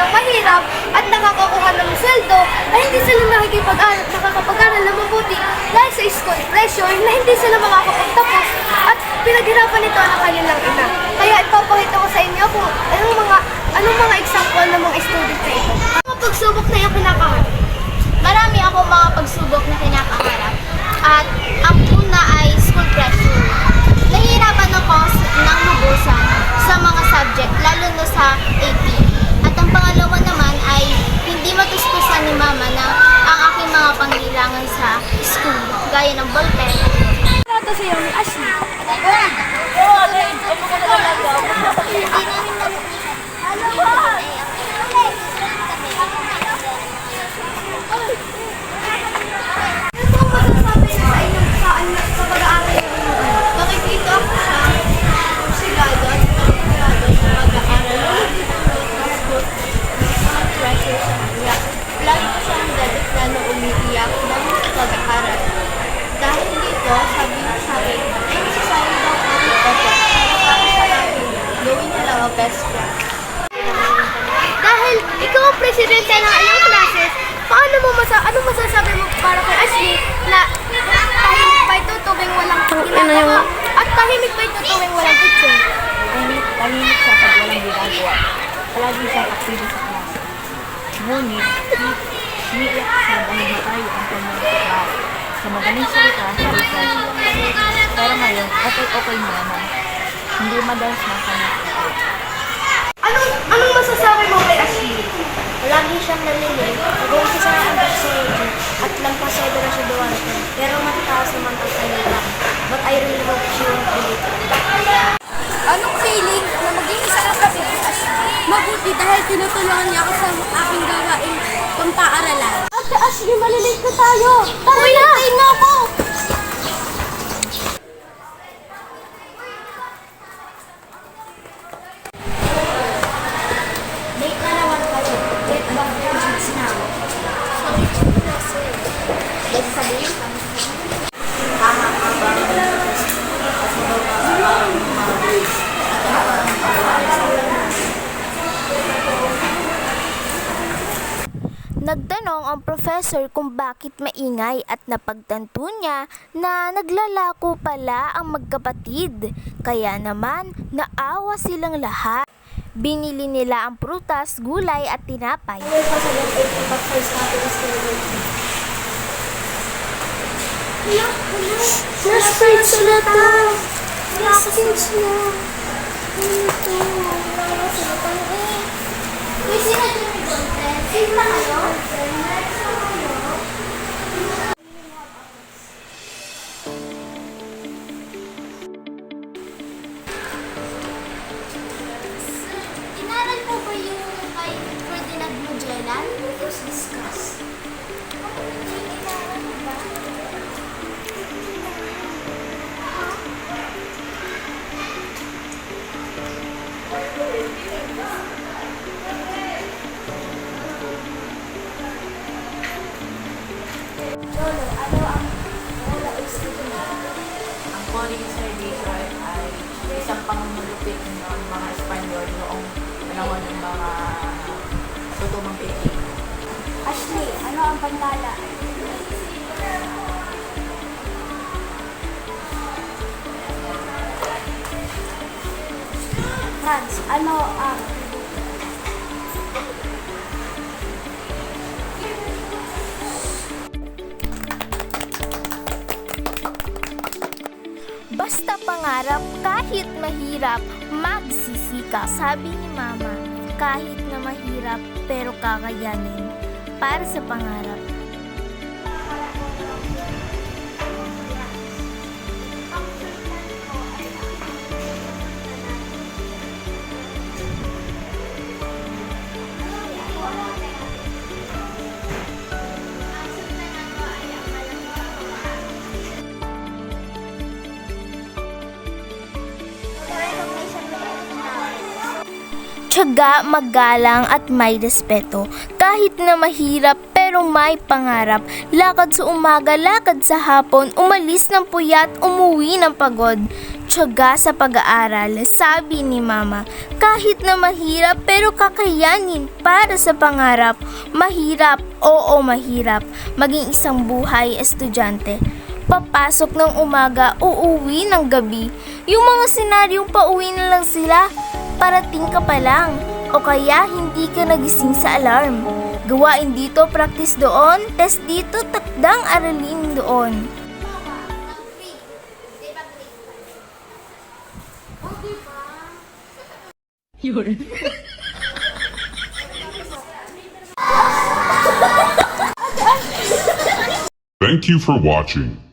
ng mahirap at nakakakuha ng sweldo, ay hindi sila nakakapag-aral na mabuti dahil sa school pressure na hindi sila makakapagtapos at pinaghirapan ito ang kanilang ina. Kaya ipapakita ko sa inyo kung anong mga example ng mga student na ito. Mga pagsubok na yung kinakaharap. Marami akong mga pagsubok na kinakaharap at ang una ay school pressure. Nahihirapan ako ng lubusan sa mga subject, lalo na sa AP. At ang pangalawa naman ay hindi matustusan ni mama na ang aking mga pangailangan sa school, gaya ng ballpen. Ito sa iyo ni Ashley. Ano po ang masasabi niyo sa inyong sa pag-aaral niyo? Nakikita ko siya sigado at sigado sa pag-aaral. Pressure sa kanya. Lagi ko siyang dadat na umiiyak ng pag-aaral. Dahil dito, sabi niya sa akin, ay necessary daw po ito para sa akin gawin nila ang best friend. Dahil ikaw ang presidente ng iyong classes, anong masasabi mo para kay Ashley na tahimik ba ito tuwing walang ginagawa? At tahimik ba ito tuwing walang teacher? Tahimik siya pag walang ginagawa. Palagi siyang aktibo sa klase. Ngunit, umiiyak siya dahil matayo ang kanyang sa magaling salita sa research. Pero ngayon, okay na naman. Hindi madalas na kanyang Anong masasabi mo kay Ashley? Lagi siyang nalilig, nag-uumpisa na ang doxology at lampasado na siya Duarte, pero matataas naman ang kanila. But I really hope she won't be late. Anong feeling na maging isa ka kapit kay Ashley? Mabuti dahil tinutulungan niya ako sa aking gagaing pampaaralan. Ate Ashley, malilate na tayo! Tara na! Tayo nga ako! Late na naman kayo. Get back your kids now. Sorry, professor. Late sabihin ka. Tama ka ba? Nagtanong ang professor kung bakit maingay at napagtanto niya na naglalako pala ang magkapatid. Kaya naman, naawa silang lahat. Binili nila ang prutas, gulay at tinapay. Nurse sila to! Nasaan siya? Ano to? Uy, sino dyan may ballpen? Sino na kayo? Inaral po ba yung kay Ferdinand Magellan? It was discussed. Inaral mo ba? Lolo, ano ang Ang Coring Servicial ay isang pangmalupit ng mga Espanyol noong panahon ng mga tutumang Pilipino. Ashley, ano ang pantala? Franz, ano ang Basta pangarap, kahit mahirap, magsisikap. Sabi ni Mama, kahit na mahirap, pero kakayanin para sa pangarap. Tiyaga, magalang at may respeto. Kahit na mahirap pero may pangarap. Lakad sa umaga, lakad sa hapon, umalis ng puyat, umuwi ng pagod. magtyaga sa pag-aaral, sabi ni Mama. Kahit na mahirap pero kakayanin para sa pangarap. Mahirap, oo mahirap, maging isang buhay estudyante. Papasok ng umaga, uuwi ng gabi. Yung mga senaryong pauwi na lang sila, parating ka pa lang. O kaya hindi ka nagising sa alarm. Gawain dito, practice doon, test dito, takdang aralin doon. Thank you for watching.